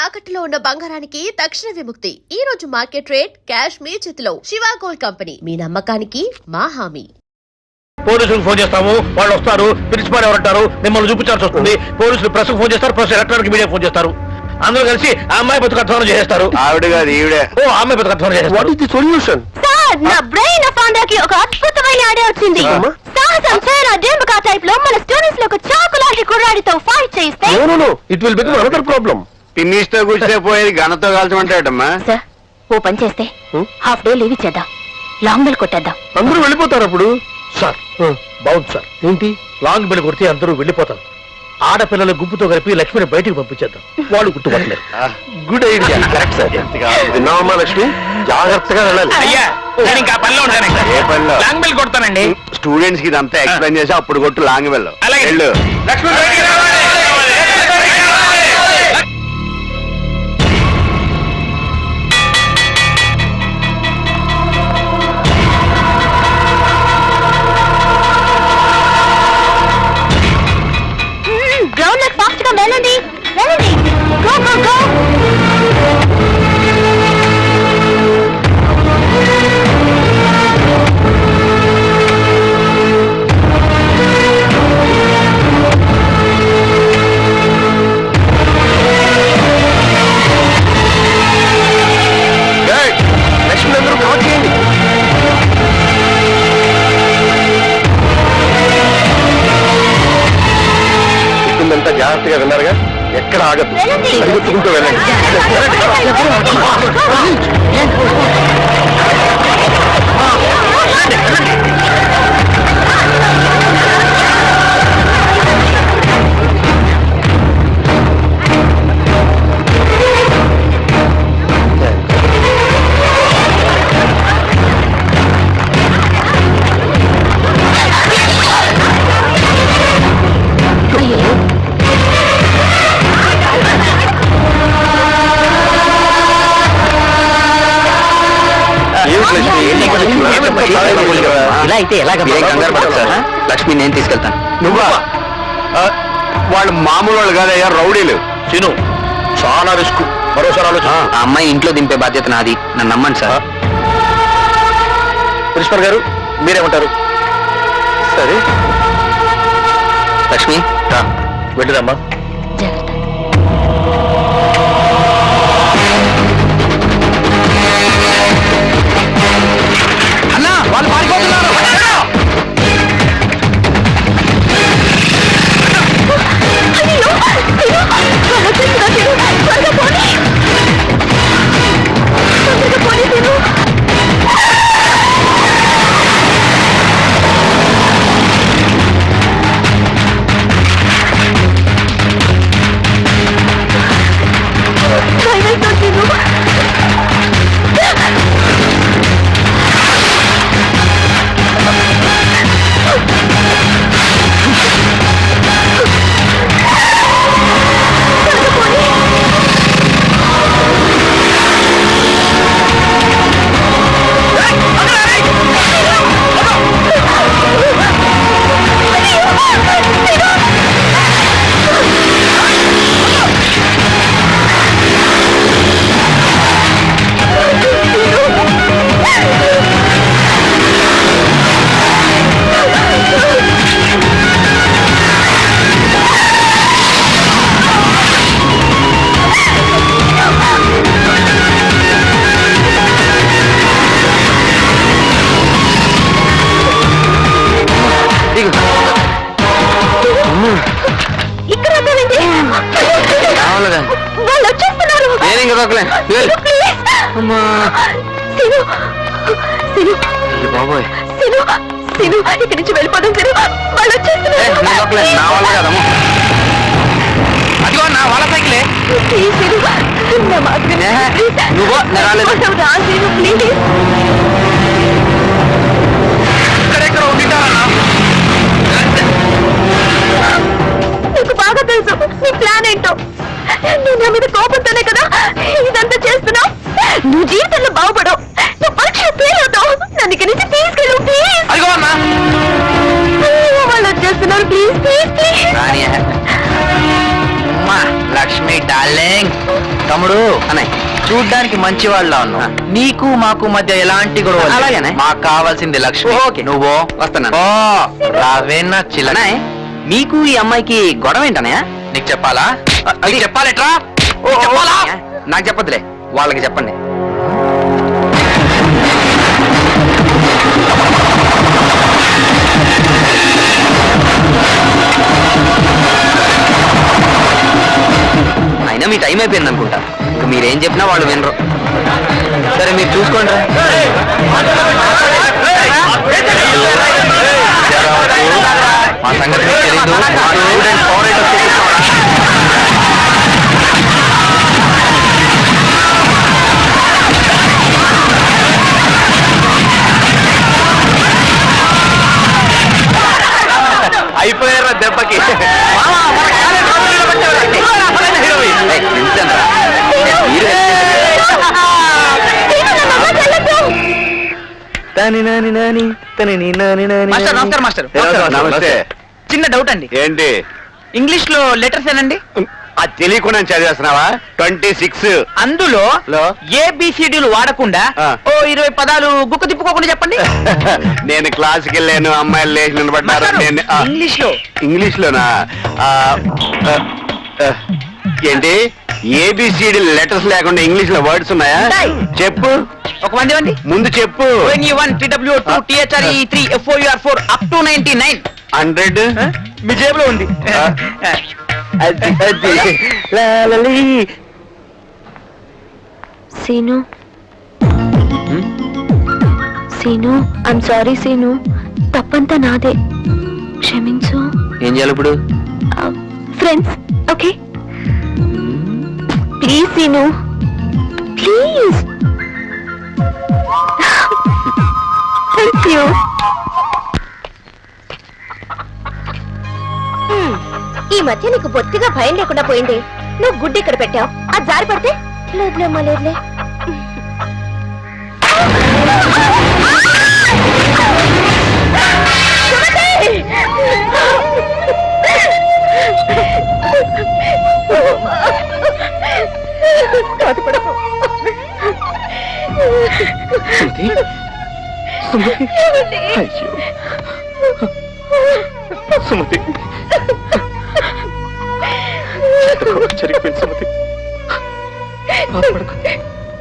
తాకట్టులో ఉన్న బంగారానికి తక్షణ విముక్తి. ఈ రోజు మార్కెట్ రేట్ క్యాష్ మీ చేతిలో. శివ గోల్డ్ కంపెనీ, మీ నమ్మకానికి మా హామీ. పోలీసులకు ఫోన్ చేస్తాము, వాళ్ళు వస్తారు. ప్రిన్సిపాల్ ఎవరంటారు, మిమ్మల్ని చూపించాల్సి వస్తుంది. పోలీసులు ప్రెస్ ఫోన్ చేస్తారు, ప్రెస్ ఎలక్ట్రానిక్ మీడియా ఫోన్ చేస్తారు. అందరూ కలిసి ఆ అమ్మాయి బతుకు అధ్వానం చేస్తారు. ఆవిడ కాదు ఈవిడే. ఓ అమ్మాయి బతుకు అధ్వానం చేస్తారు. What is the solution? Sir, నా బ్రెయిన్ ఫౌండర్కి ఒక అద్భుతమైన ఐడియా వచ్చింది. సాహసం సేన డెంబకా టైప్ లో మన స్టూడెంట్స్ లో ఒక చాకులాంటి కుర్రాడితో ఫైట్ చేస్తే no it will become another problem. పిన్నిస్తో కూర్చునే పోయేది గణతో కాల్చమంటాడమ్మా. సార్, ఓ పని చేస్తే హాఫ్ డే లీవ్ ఇచ్చేద్దాం, లాంగ్ బెల్ కొట్టేద్దాం. అందరూ వెళ్ళిపోతారు అప్పుడు. సార్ బాగుంది సార్. ఏంటి? లాంగ్ బెల్ కొడితే అందరూ వెళ్ళిపోతారు. ఆడపిల్లల గుంపుతో కలిపి లక్ష్మిని బయటికి పంపించేద్దాం, వాళ్ళు గుర్తుపట్టలేరు. Good idea. Correct sir. విన్నావమ్మా లక్ష్మి, జాగ్రత్తగా వెళ్ళాలి. అయ్యా, నేను ఇంకా పనిలో ఉంటాను. ఏ పనిలో? Long bell కొడతానండి. స్టూడెంట్స్ కి ఇదంతా ఎక్స్ప్లెయిన్ చేసి అప్పుడు కొట్టు లాంగ్ వెళ్ళు. అలాగే. వెళ్ళు. లక్ష్మి బయటికి రావాలి. గ్రౌండ్ లెక్ ఫాస్ట్ గా వెళ్ళండి, వెళ్ళండి. Go go go. లక్ష్మి అందరూ కవర్ చేయండి. చెప్పిందంతా జాగ్రత్తగా విన్నారుగా, ఎక్కడ ఆగద్దు. పరిగెత్తుకుంటూ వెళ్ళండి. ఇలా అయితే ఎలాగ? లక్ష్మి నేను తీసుకెళ్తాను. నువ్వా? వాళ్ళు మామూలు వాళ్ళు కాదయ్యా, రౌడీలు. చిను, చాలా రిస్క్. మరోసారి ఆలోచన. ఆ అమ్మాయి ఇంట్లో దింపే బాధ్యత నాది, నన్ను నమ్మండి సార్. ప్రిన్సిపల్ గారు మీరేమంటారు? సరే లక్ష్మి, వెళ్ళిరమ్మా. అన్నా, వాళ్ళు పారిపోతున్నారు. వాళ్ళు వచ్చేస్తున్నారు. బాబోయ్, ఇక్కడి నుంచి వెళ్ళిపోదాం. వాళ్ళు వచ్చేస్తున్నారు. అదిగో నా వాళ్ళ సైకిలే. నువ్వు ఇక్కడెక్కడ ఉండిటావన్నా? నీకు బాగా తెలుసు నీ ప్లాన్ ఏంటో. నువ్వు నా మీద కోపంతోనే కదా ఇదంతా చేస్తున్నావు. నువ్వు జీవితంలో బాగుపడవు, నువ్వు పరీక్ష ఫెయిల్ అవుతావు. నన్ను ఇక్కడి నుంచి తీసుకెళ్ళు ప్లీజ్. అదిగో అన్నా, వాళ్ళు వచ్చేస్తున్నారు. Please please please. Lakshmi darling. తమ్ముడు అన్నయ్య చూడ్డానికి మంచి వాళ్ళ ఉన్నావు. నీకు మాకు మధ్య ఎలాంటి గొడవ అలాగే మాకు కావాల్సింది లక్ష్మి. ఓకే నువ్వు వస్తున్నా రావేనా చిల్లనాయ్. మీకు ఈ అమ్మాయికి గొడవ ఏంటనయ్య? నీకు చెప్పాలా? నీకు చెప్పాలెట్రా? చెప్పాలా? నాకు చెప్పదులే, వాళ్ళకి చెప్పండి. అయినా మీ టైం అయిపోయింది అనుకుంటా. ఇంకా మీరేం చెప్పినా వాళ్ళు వినరు. సరే మీరు చూసుకోండి. మా సంగతి మీకు తెలీదు. మా స్టూడెంట్ ఫారెన్ అయిపోయారా దెబ్బకి? నమస్కారం మాస్టర్. నమస్తే. చిన్న డౌట్ అండి. ఏంటి ఇంగ్లీష్ లో లెటర్స్ ఏనండి? అది తెలియకుండా చదివేస్తున్నావా? 26 అందులో లో? ఏబిసిడీలు వాడకుండా ఆ. ఓ 20 పదాలు గుక్క తిప్పుకోకుండా చెప్పండి. నేను క్లాస్కి వెళ్ళాను, అమ్మాయిలు లేచి నిలబడ్డారు. నేను ఇంగ్లీష్ లో ఇంగ్లీష్ లోనా? ఏంటి ఏబిసిడి లెటర్స్ లేకుండా ఇంగ్లీష్ లో వర్డ్స్ ఉన్నాయా? ఉంటాయి. చెప్పు, ఒక మంది అండి. ముందు చెప్పు. ONE1 TW2 THRE3 FOUR4 up to 99. 100 మీ జేబులో ఉంది. అది సీను సీను ఐమ్ సారీ సీను, తప్పంతా నాదే, క్షమించు. ఏం చేయాలి ఇప్పుడు? Friends okay, please Seenu please. Thank you. ఈ మధ్య నీకు బొత్తిగా భయం లేకుండా పోయింది. నువ్వు గుడ్డి ఇక్కడ పెట్టావు, అది జారి పడితే లేదులేమ్మా లేదులే. సుమతి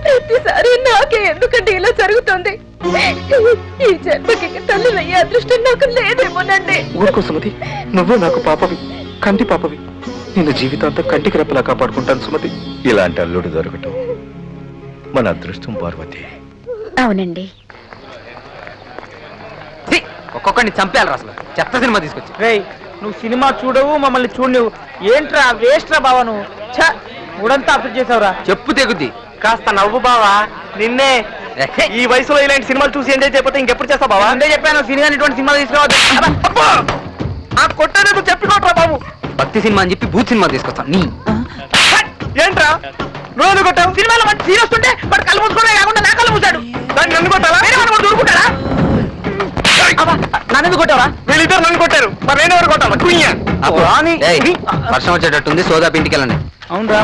ప్రతిసారి నాకే ఎందుకంటే ఇలా జరుగుతుంది? ఈ జన్మకి తల్లి అయ్యే అదృష్టం నాకు లేదేమోనండి. ఊరుకో సుమతి, నువ్వు నాకు పాపవి, కంటి పాపవి. నిన్ను జీవితాంతం కంటికి రెప్పలా కాపాడుకుంటాను సుమతి. ఇలాంటి అల్లుడు దొరకటం మన అదృష్టం పార్వతి. అవునండి. ఒక్కొక్కడిని చంపేయాలి అసలు. చెత్త సినిమా తీసుకొచ్చి. రేయ్, నువ్వు సినిమా చూడవు, మమ్మల్ని చూడవు. ఏంట్రా వేస్ట్రా బావా నువ్వు. ఛ, మూడంతా అప్డేట్ చేసావురా. చెప్పు తెగుద్ది. కాస్త నవ్వు బావా. నిన్నే ఈ వయసులో ఇలాంటి సినిమాలు చూసి ఎంజాయ్ చేయకపోతే ఇంకెప్పుడు చేస్తావు బావా? ముందే చెప్పాను సినిమా ఇటువంటి సినిమాలు తీసుకోవద్దు. ఆ కొట్టేది చెప్పుకోట్రా బాబు. భక్తి సినిమా అని చెప్పి భూత్ సినిమా తీసుకొస్తాను. నీ ఏంట్రా రోజు కొట్టావు? సినిమాలో మంచి సీన్ వస్తుంటే వాడు కళ్ళు మూసుకోవడం కాకుండా నా కళ్ళు మూసాడు. దాన్ని నన్ను కొట్టావా? వేరే వాడు దూరుకుంటారా? నన్ను కొట్టావా? వీళ్ళిద్దరు నన్ను కొట్టారు, మరి నేను ఎవరు కొట్టావా? కుయ్యా. ఏయ్, వర్షం వచ్చేటట్టుంది, సోదాపు ఇంటికి వెళ్ళండి. అవునరా.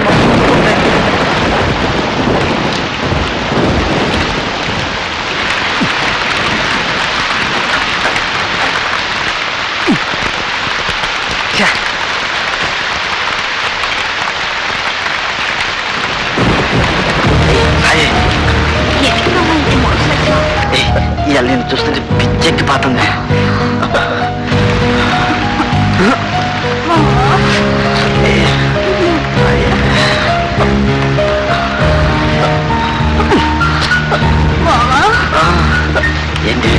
ఇవాళ నేను చూస్తుంటే పిచ్చెక్కి పోతుంది. ఏంటి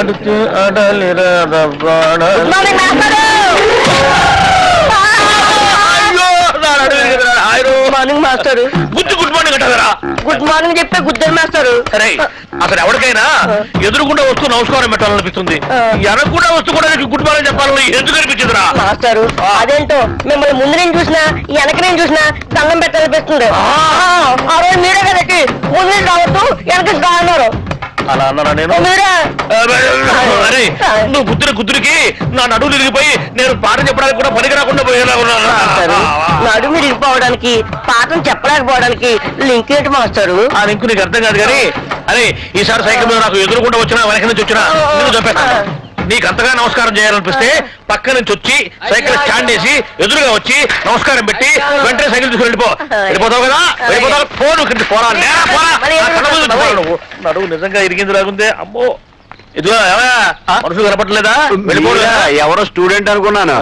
ఆడుతూ ఆడాలిరా రవ్వాడ. అయ్యో, నా నడుము ఎరగదురా, ఆయరు. Morning master. బుద్ధి గుడ్ మార్నింగ్ అంటారా? గుడ్ మార్నింగ్ చెప్పే గుద్దరు మాస్టర్. సరే, అసలు ఎవరికైనా ఎదురుకుండా వస్తూ నమస్కారం పెట్టాలనిపిస్తుంది, ఎనకుండా వస్తూ కూడా నీకు గుడ్ మార్నింగ్ చెప్పాలని ఎందుకు అనిపించిందిరా? మాస్టర్ అదేంటో మిమ్మల్ని ముందు నేను చూసినా వెనక నేను చూసినా దండం పెట్టాలనిపిస్తుంది. ఆ రోజు మీరే కదండి ముందు నుంచి రావద్దు వెనక నుంచి రా అన్నారు. అలా అన్నారా నేను? మీరే అరే, నువ్వు గుద్దురికి నా నడువు తిరిగిపోయి నేను పాట చెప్పడానికి కూడా పనికి రాకుండా పోయేలా ఉన్నాను. నడుము ఇరిగిపోవడానికి పాఠం చెప్పలేకపోవడానికి లింక్ ఏంటి మాస్టారు? ఆ లింకు నీకు అర్థం కాదు కానీ, అరే ఈసారి సైకిల్ మీద నాకు ఎదురుకుండా వచ్చినా వెనక నుంచి వచ్చినా నేను చంపేస్తాను. నీకు అంతగా నమస్కారం చేయాలనిపిస్తే పక్క నుంచి వచ్చి సైకిల్ స్టాండ్ వేసి ఎదురుగా వచ్చి నమస్కారం పెట్టి వెంటనే సైకిల్ తీసుకుని వెళ్ళిపోతావు కదా. వెళ్ళిపోతావు, ఫోన్ పోరా నువ్వు. నడువు నిజంగా ఇరిగింది లాగుందే. అమ్మో, ఇదిగో మనుషులు కనపడలేదా? వెళ్ళిపోలేదా? ఎవరో స్టూడెంట్ అనుకున్నాను.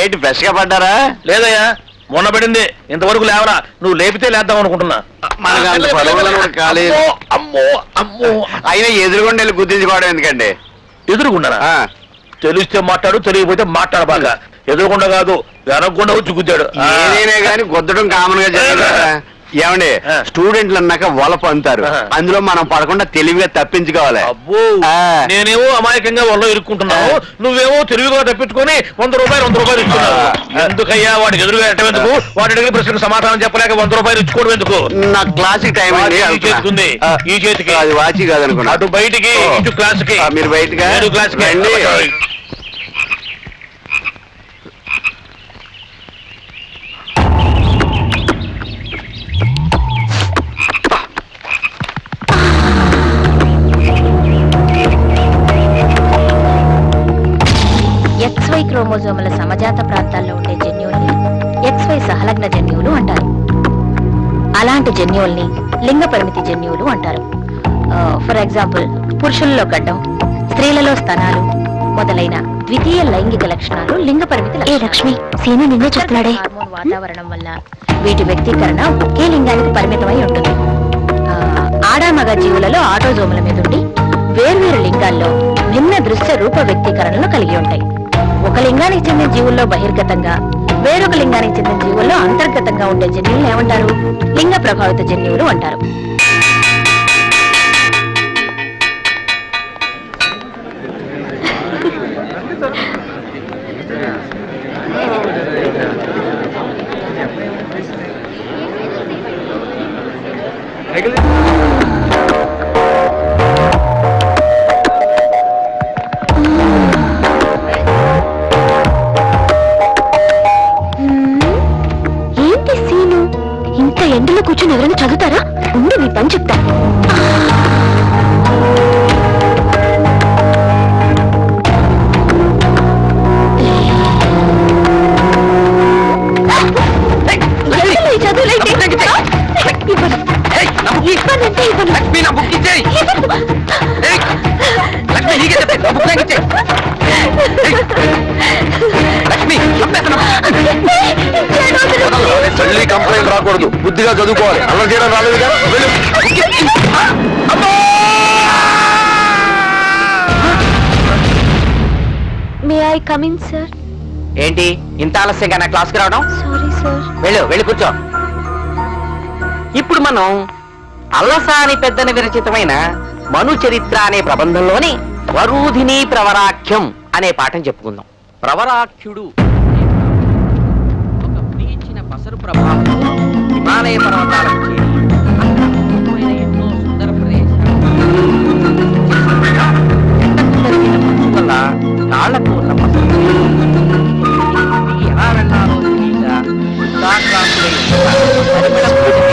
ఏంటి ఫ్రెష్ గా పడ్డారా? లేదయ్యా, మొన్న పడింది, ఇంతవరకు లేవరా. నువ్వు లేపితే లేద్దాం అనుకుంటున్నా. మనకు అంత పొలవలను కూడా కాలేదు. అమ్మో అమ్మో, అయినా ఎదురుకుండా వెళ్ళి గుర్తించుకోవడం ఎందుకండి? ఎదురుకున్నారా? తెలిస్తే మాట్లాడు, తెలియకపోతే మాట్లాడ బాగా. ఎదురుకుండా కాదు, వెనకుండా వచ్చి గుద్దాడు. ఏదైనా కానీ గుద్దడం కామన్ గా జరుగుతుంది. ఏమండి, స్టూడెంట్లు అన్నాక వలప అంటారు, అందులో మనం పడకుండా తెలివిగా తప్పించుకోవాలి. అబ్బో, నేనేమో అమాయకంగా వల్ల ఇరుక్కుంటున్నావు, నువ్వేమో తెలివిగా తప్పించుకొని 100 రూపాయలు ఇస్తున్నావు. ఎందుకయ్యా వాడికి ఎదురుగా ఎట్టేందుకు? వాడి అడిగిన ప్రశ్నకు సమాధానం చెప్పలేక 100 రూపాయలు ఇచ్చుకోవడం ఎందుకు? నా క్లాసిక్ టైం అండి. ఈ చేతికి ఉంది, ఈ చేతికి. అది వాచి కాదనుకున్నా. అటు బయటికి, ఇటు క్లాస్ కి. మీరు బయటగా క్లాస్ కి రండి. XY క్రోమోజోముల సమజాత ప్రాంతాల్లో ఉండే జన్యువుల్ని XY సహలగ్న జన్యువులు అంటారు. అలాంటి జన్యువుల్ని లింగ పరిమితి జన్యువులు అంటారు. ఫర్ ఎగ్జాంపుల్, పురుషుల్లో గడ్డం, స్త్రీలలో స్తనాలు మొదలైన ద్వితీయ లైంగిక లక్షణాలు లింగ పరిమితి. ఏ లక్ష్మి, సీను నిన్నే చెప్తున్నాడే. హార్మోన్ వాతావరణం వల్ల వీటి వ్యక్తీకరణ ఒకే లింగానికి పరిమితమై ఉంటుంది. ఆడామగ జీవులలో ఆటోజోముల మీద ఉండి వేర్వేరు లింగాల్లో భిన్న దృశ్య రూప వ్యక్తీకరణలు కలిగి ఉంటాయి. ఒక లింగానికి చెందిన జీవుల్లో బహిర్గతంగా, వేరొక లింగానికి చెందిన జీవుల్లో అంతర్గతంగా ఉండే జన్యువులు ఏమంటారు? లింగ ప్రభావిత జన్యువులు అంటారు. ఏంటి సీను, ఇంత ఎండలో కూర్చొని ఎవరైనా చదువుతారా? ఉండి మీ పని చెప్తా. తల్లి కంప్లైంట్ రాకూడదు, బుద్ధిగా చదువుకోవాలి. అలా చేయడం రాలేదుగా. May I come in sir? ఏంటి ఇంత ఆలస్యంగా నా క్లాస్కి రావడం? Sorry sir. వెళ్ళి కూర్చో. ఇప్పుడు మనం అల్లసాని పెద్దన విరచితమైన మను చరిత్ర అనే ప్రబంధంలోని వరూధిని ప్రవరాఖ్యం అనే పాఠం చెప్పుకుందాం. ప్రవరాఖ్యుడు ఒక ప్రీచిన పసరు ప్రభావంతో హిమాలయ పర్వతాలకు చేరి అక్కడ ఎన్నో సుందర ప్రదేశాలు ఎండకు తరిగిన మంచు వల్ల కాళ్లకు ఉన్న పసరు ఎలా వెళ్ళాలో తెలియక ఉత్సాహక్రాంతులై పరిమళ పూజ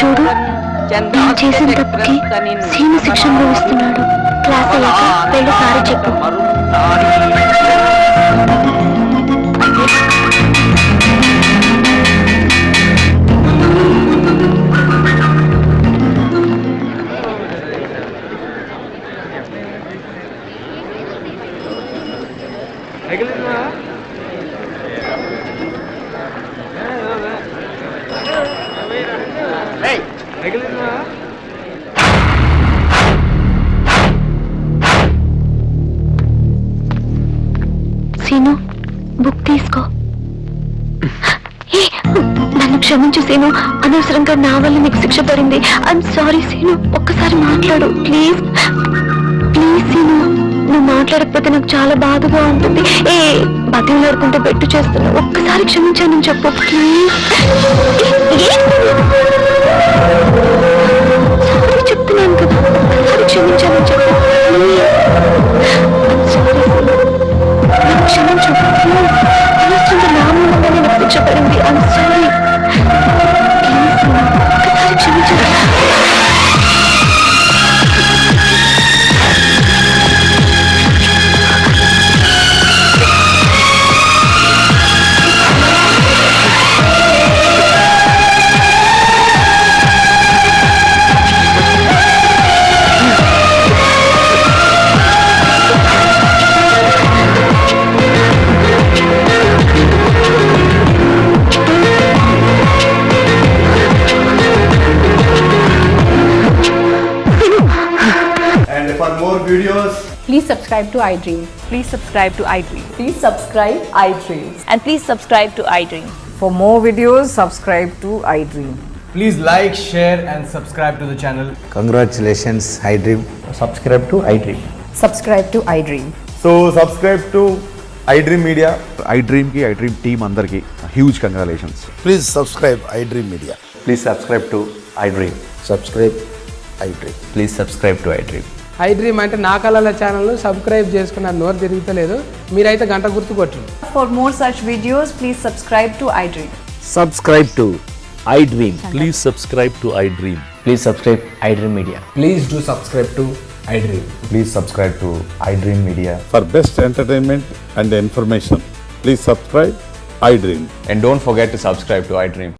చూడు, నేను చేసిన తప్పుకి సీను శిక్ష అనుభవిస్తున్నాడు. క్లాస్ అయ్యాక వెళ్ళి సారీ చెప్పు. సీను బుక్ తీసుకో. ఏ, నన్ను క్షమించు సీను, అనవసరంగా నా వల్ల నీకు శిక్ష పడింది. ఐఎమ్ సారీ సీను, ఒక్కసారి మాట్లాడు ప్లీజ్. ప్లీజ్ సీను, నువ్వు మాట్లాడకపోతే నాకు చాలా బాధగా ఉంటుంది. ఏ బతిలాడుకుంటే బెట్టు చేస్తున్నా, ఒక్కసారి క్షమించానని చెప్పు ప్లీజ్. సారీ చెప్తున్నాను కదా, ఒక్కసారి క్షమించానని చెప్పు ప్లీజ్. సారీ సీను, నన్ను క్షమించు ప్లీజ్. అనవసరంగా నా మూలంగానే నాకు శిక్ష పడింది. ఐఎమ్ సారీ ప్లీజ్ సీను, ఒక్కసారి క్షమించు. And for more videos, Please subscribe to iDream. Please subscribe to iDream. Please subscribe iDream. And please subscribe to iDream. For more videos, subscribe to iDream. please like, share, and subscribe to the channel. Congratulations, iDream. Subscribe to iDream. Subscribe to iDream. So subscribe to iDream Media. iDream की iDream team अंदर की huge congratulations. Please subscribe iDream Media. Please subscribe to I dream. Subscribe iDream. Please subscribe to I dream. iDream అంటే నా కళల channel subscribe చేసుకున్న నోరు తిరుగుతలేదు, మీరైతే గంట గుర్తు కొట్టండి. For more such videos, please subscribe to iDream. Subscribe to iDream. Please subscribe to iDream. Please subscribe I dream media. Please do subscribe to iDream. Please subscribe to iDream Media. For best entertainment and information, please subscribe iDream. And don't forget to subscribe to iDream.